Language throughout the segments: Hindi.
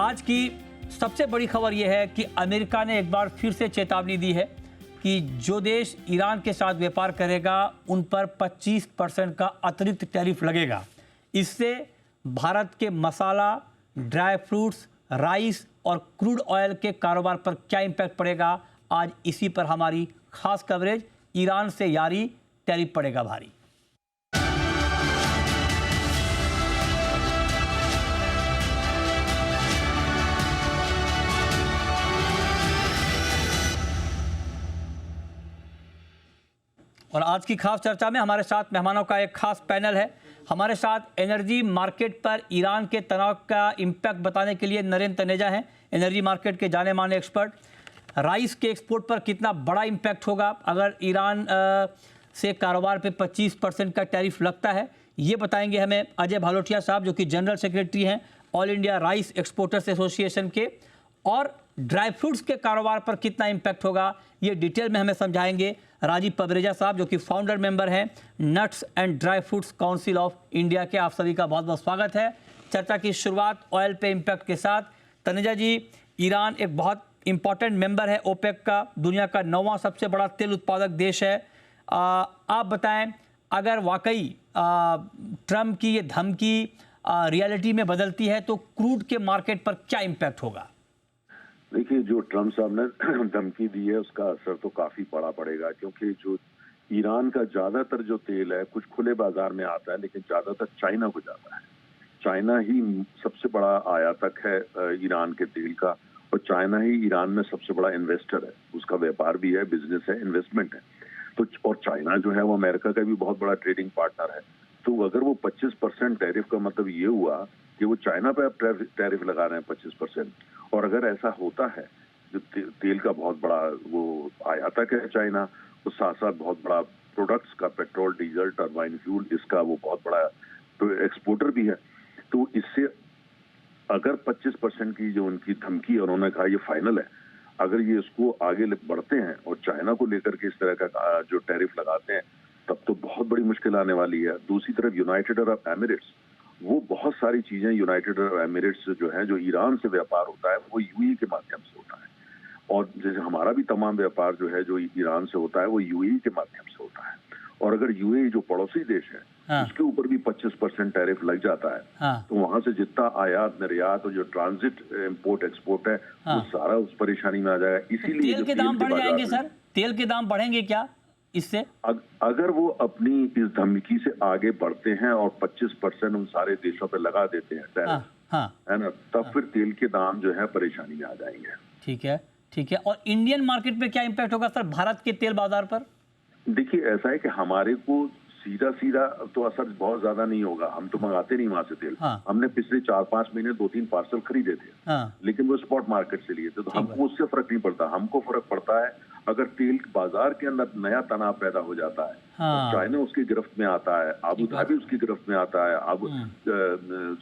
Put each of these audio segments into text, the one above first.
आज की सबसे बड़ी खबर यह है कि अमेरिका ने एक बार फिर से चेतावनी दी है कि जो देश ईरान के साथ व्यापार करेगा उन पर 25% का अतिरिक्त टैरिफ लगेगा। इससे भारत के मसाला, ड्राई फ्रूट्स, राइस और क्रूड ऑयल के कारोबार पर क्या इम्पैक्ट पड़ेगा, आज इसी पर हमारी खास कवरेज। ईरान से यारी, टैरिफ पड़ेगा भारी। और आज की खास चर्चा में हमारे साथ मेहमानों का एक खास पैनल है। हमारे साथ एनर्जी मार्केट पर ईरान के तनाव का इम्पैक्ट बताने के लिए नरेंद्र तनेजा हैं, एनर्जी मार्केट के जाने माने एक्सपर्ट। राइस के एक्सपोर्ट पर कितना बड़ा इम्पैक्ट होगा अगर ईरान से कारोबार पे 25% का टैरिफ लगता है, ये बताएंगे हमें अजय भालोटिया साहब, जो कि जनरल सेक्रेटरी हैं all India rice exporters association के। और ड्राई फ्रूट्स के कारोबार पर कितना इम्पैक्ट होगा, ये डिटेल में हमें समझाएंगे राजीव पवरेजा साहब, जो कि फाउंडर मेंबर हैं nuts and dry fruits council of India के। आप सभी का बहुत बहुत स्वागत है। चर्चा की शुरुआत ऑयल पे इम्पैक्ट के साथ। तनेजा जी, ईरान एक बहुत इंपॉर्टेंट मेंबर है ओपेक का, दुनिया का 9वां सबसे बड़ा तेल उत्पादक देश है। आप बताएं, अगर वाकई ट्रम्प की ये धमकी रियलिटी में बदलती है तो क्रूड के मार्केट पर क्या इम्पैक्ट होगा? देखिए, जो ट्रम्प साहब ने धमकी दी है उसका असर तो काफी बड़ा पड़ेगा, क्योंकि जो ईरान का ज्यादातर जो तेल है कुछ खुले बाजार में आता है, लेकिन ज्यादातर चाइना को जाता है। चाइना ही सबसे बड़ा आयातक है ईरान के तेल का, और चाइना ही ईरान में सबसे बड़ा इन्वेस्टर है। उसका व्यापार भी है, बिजनेस है, इन्वेस्टमेंट है। तो और चाइना जो है वो अमेरिका का भी बहुत बड़ा ट्रेडिंग पार्टनर है। तो अगर वो 25% टैरिफ का मतलब ये हुआ कि वो चाइना पे अब टैरिफ लगा रहे हैं 25%, और अगर ऐसा होता है, जो तेल का बहुत बड़ा वो आयातक है चाइना, तो साथ साथ बहुत बड़ा प्रोडक्ट्स का, पेट्रोल, डीजल, टर्बाइन फ्यूल, इसका वो बहुत बड़ा तो एक्सपोर्टर भी है। तो इससे अगर 25% की जो उनकी धमकी है, उन्होंने कहा ये फाइनल है, अगर ये इसको आगे बढ़ते हैं और चाइना को लेकर के इस तरह का जो टैरिफ लगाते हैं, तब तो बहुत बड़ी मुश्किल आने वाली है। दूसरी तरफ यूनाइटेड अरब एमिरेट्स, वो बहुत सारी चीजें यूनाइटेड अरब एमिरेट्स जो है, जो ईरान से व्यापार होता है वो यूएई के माध्यम से होता है, और जैसे हमारा भी तमाम व्यापार जो है जो ईरान से होता है वो यूएई के माध्यम से होता है। और अगर यूएई जो पड़ोसी देश है, हाँ, उसके ऊपर भी 25% टैरिफ लग जाता है, हाँ, तो वहां से जितना आयात निर्यात और जो ट्रांजिट इम्पोर्ट एक्सपोर्ट है, हाँ, वो सारा उस परेशानी में आ जाएगा। इसीलिए तेल के दाम बढ़ जाएंगे सर, तेल के दाम बढ़ेंगे क्या इससे? अगर वो अपनी इस धमकी से आगे बढ़ते हैं और 25% उन सारे देशों पे लगा देते हैं टैरिफ, हाँ, हाँ, है ना, तब हाँ, फिर तेल के दाम जो है परेशानी में आ जाएंगे। ठीक है, ठीक है। और इंडियन मार्केट पे क्या इम्पैक्ट होगा सर, भारत के तेल बाजार पर? देखिए, ऐसा है कि हमारे को सीधा सीधा तो असर बहुत ज्यादा नहीं होगा, हम तो मंगाते नहीं वहां से तेल। हाँ, हमने पिछले 4-5 महीने 2-3 पार्सल खरीदे थे, हाँ, लेकिन वो स्पॉट मार्केट से लिए थे, तो हमको उससे फर्क नहीं पड़ता। हमको फर्क पड़ता है अगर तेल बाजार के अंदर नया तनाव पैदा हो जाता है, हाँ, चाइना उसकी गिरफ्त में आता है, अबू धाबी उसकी गिरफ्त में आता है, अब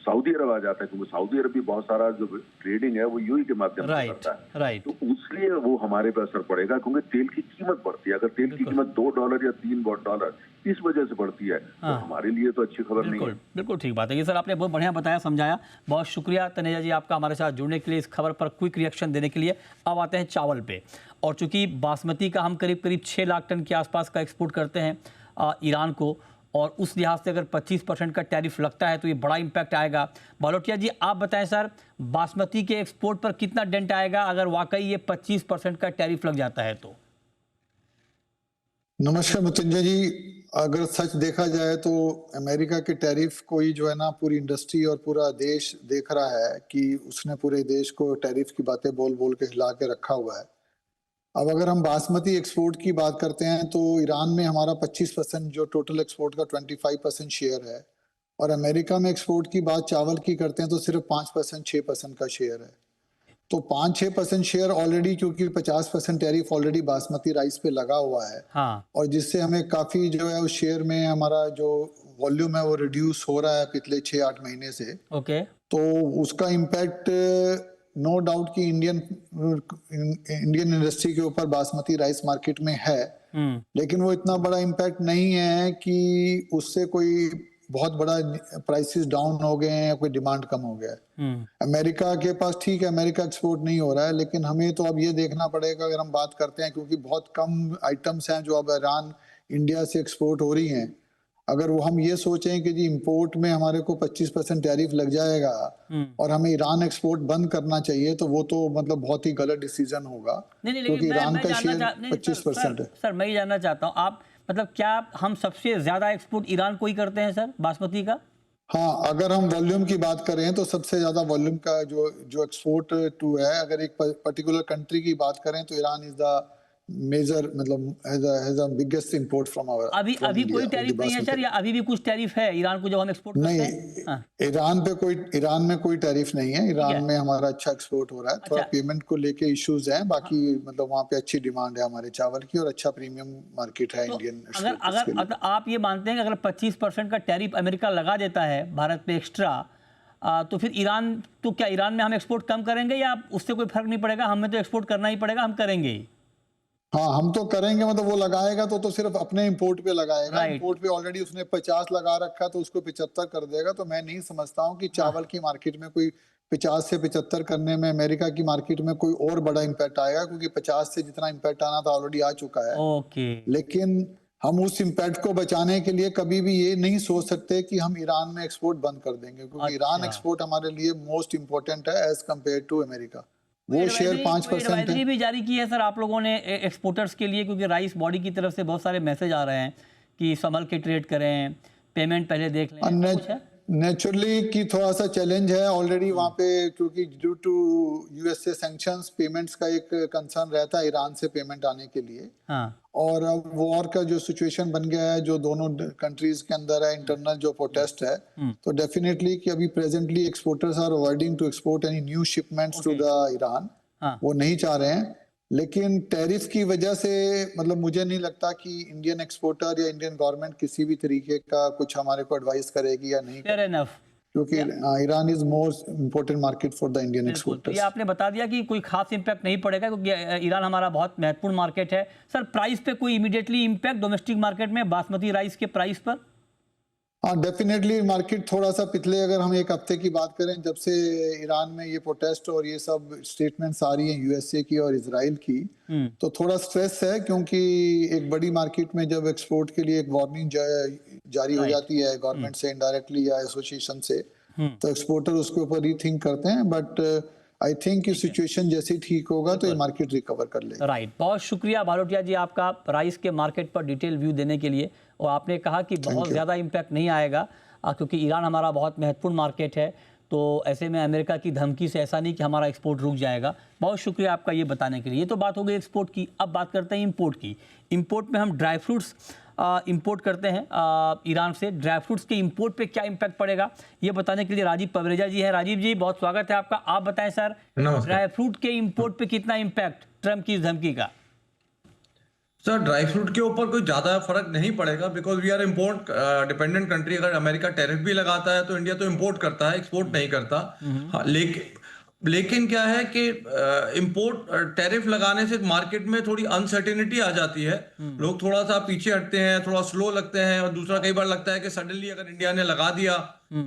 सऊदी अरब आ जाता है, क्योंकि सऊदी अरब भी बहुत सारा जो ट्रेडिंग है वो यूएई के माध्यम से करता है, तो उसलिए वो हमारे पे असर पड़ेगा, क्योंकि तेल की कीमत बढ़ती है। अगर तेल की कीमत $2 या $3 इस वजह से बढ़ती है, हाँ, तो हमारे लिए तो अच्छी खबर नहीं है। बिल्कुल ठीक बात है। ये सर आपने बहुत बढ़िया बताया, समझाया, बहुत शुक्रिया तनेजा जी आपका हमारे साथ जुड़ने के लिए, इस खबर पर क्विक रिएक्शन देने के लिए। अब आते हैं चावल पे, और चूंकि बासमती का हम करीब 6 लाख टन के आसपास का एक्सपोर्ट करते हैं ईरान को, और उस लिहाज से अगर 25% का टैरिफ लगता है तो ये बड़ा इम्पैक्ट आएगा। भालोटिया जी, आप बताएं सर, बासमती के एक्सपोर्ट पर कितना डेंट आएगा अगर वाकई ये 25% का टैरिफ लग जाता है तो? नमस्कार मृत्युंजय जी, अगर सच देखा जाए तो अमेरिका के टैरिफ को ही जो है ना पूरी इंडस्ट्री और पूरा देश देख रहा है कि उसने पूरे देश को टैरिफ की बातें बोल बोल के हिला के रखा हुआ है। अब अगर हम बासमती एक्सपोर्ट की बात करते हैं तो ईरान में हमारा 25% जो टोटल एक्सपोर्ट का 25% शेयर है, और अमेरिका में एक्सपोर्ट की बात चावल की करते हैं तो सिर्फ 5% 6% का शेयर है। तो 5-6% शेयर ऑलरेडी, क्योंकि 50% टैरिफ ऑलरेडी बासमती राइस पे लगा हुआ है, हाँ, और जिससे हमें काफी जो है उस शेयर में हमारा जो वॉल्यूम है वो रिड्यूस हो रहा है पिछले 6-8 महीने से। ओके, तो उसका इम्पैक्ट नो डाउट कि इंडियन इंडस्ट्री के ऊपर बासमती राइस मार्केट में है, लेकिन वो इतना बड़ा इम्पैक्ट नहीं है कि उससे कोई बहुत बड़ा प्राइसेस डाउन हो गए हैं या कोई डिमांड कम हो गया है। अमेरिका के पास ठीक है, अमेरिका एक्सपोर्ट नहीं हो रहा है, लेकिन हमें तो अब ये देखना पड़ेगा अगर हम बात करते हैं, क्योंकि बहुत कम आइटम्स हैं जो अब ईरान इंडिया से एक्सपोर्ट हो रही हैं। अगर वो हम ये सोचें कि जी इंपोर्ट में हमारे को 25% टैरिफ लग जाएगा और हमें ईरान एक्सपोर्ट बंद करना चाहिए, तो वो तो मतलब बहुत ही गलत डिसीजन होगा, नहीं, क्योंकि ईरान मैं का जानना शेयर चाह नहीं, 25% है। सर मैं ये जानना चाहता हूँ, आप मतलब क्या हम सबसे ज्यादा एक्सपोर्ट ईरान को ही करते हैं सर बासमती का? हाँ, अगर हम वॉल्यूम की बात करें तो सबसे ज्यादा वॉल्यूम का जो एक्सपोर्ट टू है, अगर एक पर्टिकुलर कंट्री की बात करें तो ईरान इज द मेजर, मतलब has the biggest import from our अभी कोई टैरिफ नहीं है सर, या अभी भी कुछ टैरिफ है ईरान को जब हम एक्सपोर्ट करते हैं? नहीं, हाँ, ईरान में कोई टैरिफ नहीं है। ईरान में हमारा अच्छा एक्सपोर्ट हो रहा है। थोड़ा अच्छा। पेमेंट को लेके इश्यूज हैं, बाकी मतलब वहाँ पे अच्छी डिमांड है हमारे चावल की और अच्छा प्रीमियम मार्केट है तो इंडियन अगर एक्सपोर्टर्स के लिए। अगर आप ये मानते हैं कि अगर 25% का टैरिफ अमेरिका लगा देता है भारत पे एक्स्ट्रा, तो फिर ईरान, तो क्या ईरान में हम एक्सपोर्ट कम करेंगे या उससे कोई फर्क नहीं पड़ेगा, हमें तो एक्सपोर्ट करना ही पड़ेगा, हम करेंगे ही? हाँ, हम तो करेंगे, मतलब वो लगाएगा तो सिर्फ अपने इंपोर्ट पे लगाएगा। राइट। इंपोर्ट पे ऑलरेडी उसने 50 लगा रखा, तो उसको 75 कर देगा। तो मैं नहीं समझता हूँ कि चावल की मार्केट में कोई 50 से 75 करने में अमेरिका की मार्केट में कोई और बड़ा इम्पैक्ट आएगा, क्योंकि 50 से जितना इम्पैक्ट आना था ऑलरेडी आ चुका है। ओके। लेकिन हम उस इम्पैक्ट को बचाने के लिए कभी भी ये नहीं सोच सकते कि हम ईरान में एक्सपोर्ट बंद कर देंगे, क्योंकि ईरान अच्छा। एक्सपोर्ट हमारे लिए मोस्ट इम्पोर्टेंट है एज कम्पेयर टू अमेरिका। वो शेयर 5% है। एडवाइजरी भी जारी की है सर आप लोगों ने एक्सपोर्टर्स के लिए, क्योंकि राइस बॉडी की तरफ से बहुत सारे मैसेज आ रहे हैं कि संभल के ट्रेड करें, पेमेंट पहले देख लें, कुछ है? नेचुरली की थोड़ा सा चैलेंज है ऑलरेडी वहाँ पे, क्योंकि due to USA sanctions payments का एक कंसर्न रहता है ईरान से पेमेंट आने के लिए। हाँ, और अब वॉर का जो सिचुएशन बन गया है, जो दोनों कंट्रीज के अंदर है, इंटरनल जो प्रोटेस्ट है, तो डेफिनेटली कि अभी presently exporters are avoiding to export any new shipments to the Iran. हाँ। वो नहीं चाह रहे हैं। लेकिन टैरिफ की वजह से मतलब मुझे नहीं लगता कि इंडियन एक्सपोर्टर या इंडियन गवर्नमेंट किसी भी तरीके का कुछ हमारे को एडवाइस करेगी या नहीं, फेयर एनफ। क्योंकि Iran is most important market for the Indian तो ये एक्सपोर्टर्स। आपने बता दिया कि कोई खास इम्पैक्ट नहीं पड़ेगा, क्योंकि ईरान हमारा बहुत महत्वपूर्ण मार्केट है। सर प्राइस पे कोई इमीडिएटली इम्पैक्ट डोमेस्टिक मार्केट में बासमती राइस के प्राइस पर? हाँ, डेफिनेटली मार्केट थोड़ा सा पिछले, अगर हम एक हफ्ते की बात करें, जब से ईरान में ये प्रोटेस्ट और ये सब स्टेटमेंट्स आ रही हैं यूएसए की और इजराइल की, तो थोड़ा स्ट्रेस है, क्योंकि एक बड़ी मार्केट में जब एक्सपोर्ट के लिए एक वार्निंग जारी हो जाती है गवर्नमेंट से इनडायरेक्टली या एसोसिएशन से, तो एक्सपोर्टर उसके ऊपर रीथिंक करते हैं। बट आई थिंक सिचुएशन जैसे ठीक होगा तो ये मार्केट रिकवर कर लेगा। राइट, बहुत शुक्रिया भालोटिया जी आपका राइस के मार्केट पर डिटेल व्यू देने के लिए। और आपने कहा कि बहुत ज़्यादा इम्पैक्ट नहीं आएगा, क्योंकि ईरान हमारा बहुत महत्वपूर्ण मार्केट है, तो ऐसे में अमेरिका की धमकी से ऐसा नहीं कि हमारा एक्सपोर्ट रुक जाएगा। बहुत शुक्रिया आपका ये बताने के लिए। ये तो बात हो गई एक्सपोर्ट की, अब बात करते हैं इंपोर्ट की। इंपोर्ट में हम ड्राई फ्रूट्स इंपोर्ट करते हैं ईरान से। ड्राई फ्रूट्स के इंपोर्ट पे क्या इम्पैक्ट पड़ेगा, ये बताने के लिए राजीव पवरेजा जी हैं। राजीव जी बहुत स्वागत है आपका। आप बताएं सर, ड्राई फ्रूट के इंपोर्ट पे कितना इम्पैक्ट ट्रम्प की धमकी का? सर ड्राई फ्रूट के ऊपर कोई ज़्यादा फर्क नहीं पड़ेगा, because we are import dependent country. अगर अमेरिका टैरिफ भी लगाता है तो इंडिया तो इम्पोर्ट करता है, एक्सपोर्ट नहीं करता। हाँ, लेकिन क्या है कि इम्पोर्ट टैरिफ लगाने से मार्केट में थोड़ी अनसर्टेनिटी आ जाती है। लोग थोड़ा सा पीछे हटते हैं, थोड़ा स्लो लगते हैं। और दूसरा, कई बार लगता है कि सडनली अगर इंडिया ने लगा दिया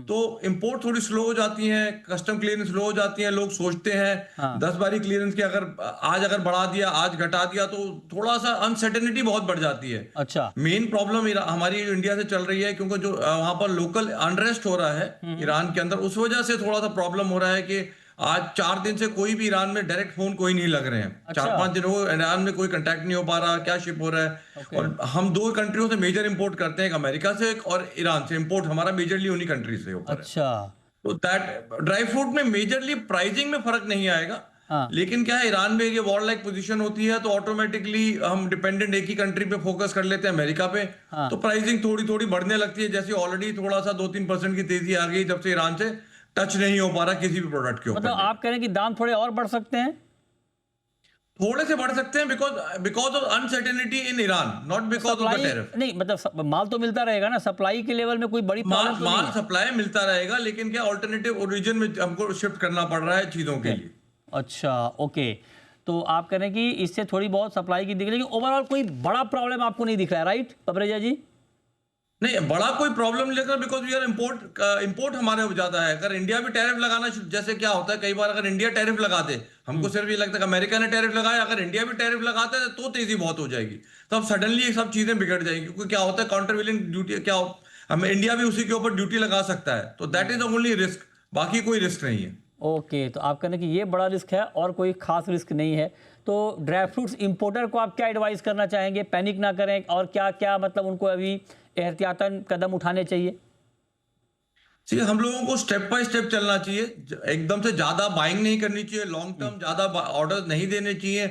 तो इंपोर्ट थोड़ी स्लो हो जाती है, कस्टम क्लियरेंस स्लो हो जाती है। लोग सोचते हैं 10 बारी क्लियरेंस की, अगर बढ़ा दिया, आज घटा दिया, तो थोड़ा सा अनसर्टेनिटी बहुत बढ़ जाती है। अच्छा, मेन प्रॉब्लम हमारी इंडिया से चल रही है, क्योंकि जो वहां पर लोकल अनरेस्ट हो रहा है ईरान के अंदर, उस वजह से थोड़ा सा प्रॉब्लम हो रहा है कि आज 4 दिन से कोई भी ईरान में डायरेक्ट फोन कोई नहीं लग रहे हैं। अच्छा। 4-5 दिनों को ईरान में कोई कांटेक्ट नहीं हो पा रहा, क्या शिप हो रहा है। और हम 2 कंट्रियों से मेजर इंपोर्ट करते हैं, एक अमेरिका से और ईरान से। इंपोर्ट हमारा मेजरली उन्हीं कंट्री से होता है। अच्छा, तो दैट ड्राई फ्रूट में मेजरली प्राइसिंग में फर्क नहीं आएगा। हाँ। लेकिन क्या है, ईरान में ये वॉर लाइक पोजीशन होती है, तो ऑटोमेटिकली हम डिपेंडेंट एक ही कंट्री पे फोकस कर लेते हैं, अमेरिका पे। तो प्राइसिंग थोड़ी थोड़ी बढ़ने लगती है। जैसे ऑलरेडी थोड़ा सा 2-3% की तेजी आ गई जब से ईरान से टच नहीं हो पा रहा किसी भी प्रोडक्ट के ऊपर। मतलब आप कह रहे हैं कि दाम थोड़े और बढ़ सकते हैं? थोड़े से बढ़ सकते हैं, because of uncertainty in Iran, not because of the tariff. नहीं, मतलब माल तो मिलता रहेगा ना, सप्लाई के लेवल में कोई बड़ी प्रॉब्लम तो नहीं माल है? सप्लाई मिलता रहेगा, लेकिन क्या ऑल्टरनेटिव ओरिजिन में हमको शिफ्ट करना पड़ रहा है चीजों के लिए। अच्छा, ओके। तो आप कह रहे हैं कि इससे थोड़ी बहुत सप्लाई की दिख रही है, लेकिन ओवरऑल कोई बड़ा प्रॉब्लम आपको नहीं दिख रहा है, राइट पवरेजा जी? नहीं, बड़ा कोई प्रॉब्लम नहीं लगता, बिकॉज वी आर इम्पोर्ट हमारे हो जाता है। अगर इंडिया भी टैरिफ लगाना जैसे क्या होता है कई बार, अगर इंडिया टैरिफ लगा दे, हमको सिर्फ ये लगता है कि अमेरिका ने टैरिफ लगाया, अगर इंडिया भी टैरिफ लगाता है तो तेजी बहुत हो जाएगी, तब सडनली ये सब चीजें बिगड़ जाएंगी। क्योंकि क्या होता है, काउंटरवीलिंग ड्यूटी क्या हमें इंडिया भी उसी के ऊपर ड्यूटी लगा सकता है, तो that is the only risk, बाकी कोई रिस्क नहीं है। ओके, तो आप कहने कि ये बड़ा रिस्क है और कोई खास रिस्क नहीं है। तो ड्राई फ्रूट्स इंपोर्टर को आप क्या एडवाइस करना चाहेंगे? पैनिक ना करें, और क्या क्या मतलब उनको अभी एहतियातन कदम उठाने चाहिए? जी, हम लोगों को स्टेप बाय स्टेप चलना चाहिए, एकदम से ज्यादा बाइंग नहीं करनी चाहिए, लॉन्ग टर्म ज्यादा ऑर्डर नहीं देने चाहिए,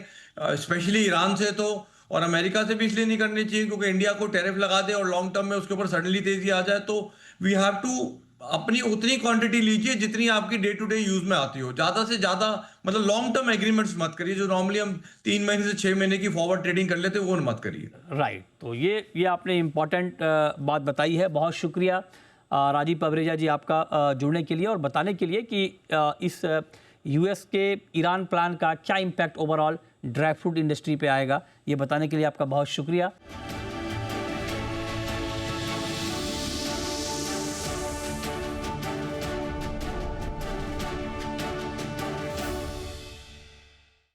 स्पेशली ईरान से तो, और अमेरिका से भी इसलिए नहीं करनी चाहिए क्योंकि इंडिया को टैरिफ लगा दे और लॉन्ग टर्म में उसके ऊपर सडनली तेजी आ जाए। तो वी हैव टू अपनी उतनी क्वांटिटी लीजिए जितनी आपकी डे टू डे यूज में आती हो, ज्यादा से ज्यादा मतलब लॉन्ग टर्म एग्रीमेंट्स मत करिए, जो नॉर्मली हम 3 महीने से 6 महीने की फॉरवर्ड ट्रेडिंग कर लेते हैं वो मत करिए। राइट, तो ये आपने इम्पॉर्टेंट बात बताई है। बहुत शुक्रिया राजीव पवरेजा जी आपका जुड़ने के लिए और बताने के लिए कि इस यूएस के ईरान प्लान का क्या impact overall dry fruit industry पे आएगा। ये बताने के लिए आपका बहुत शुक्रिया।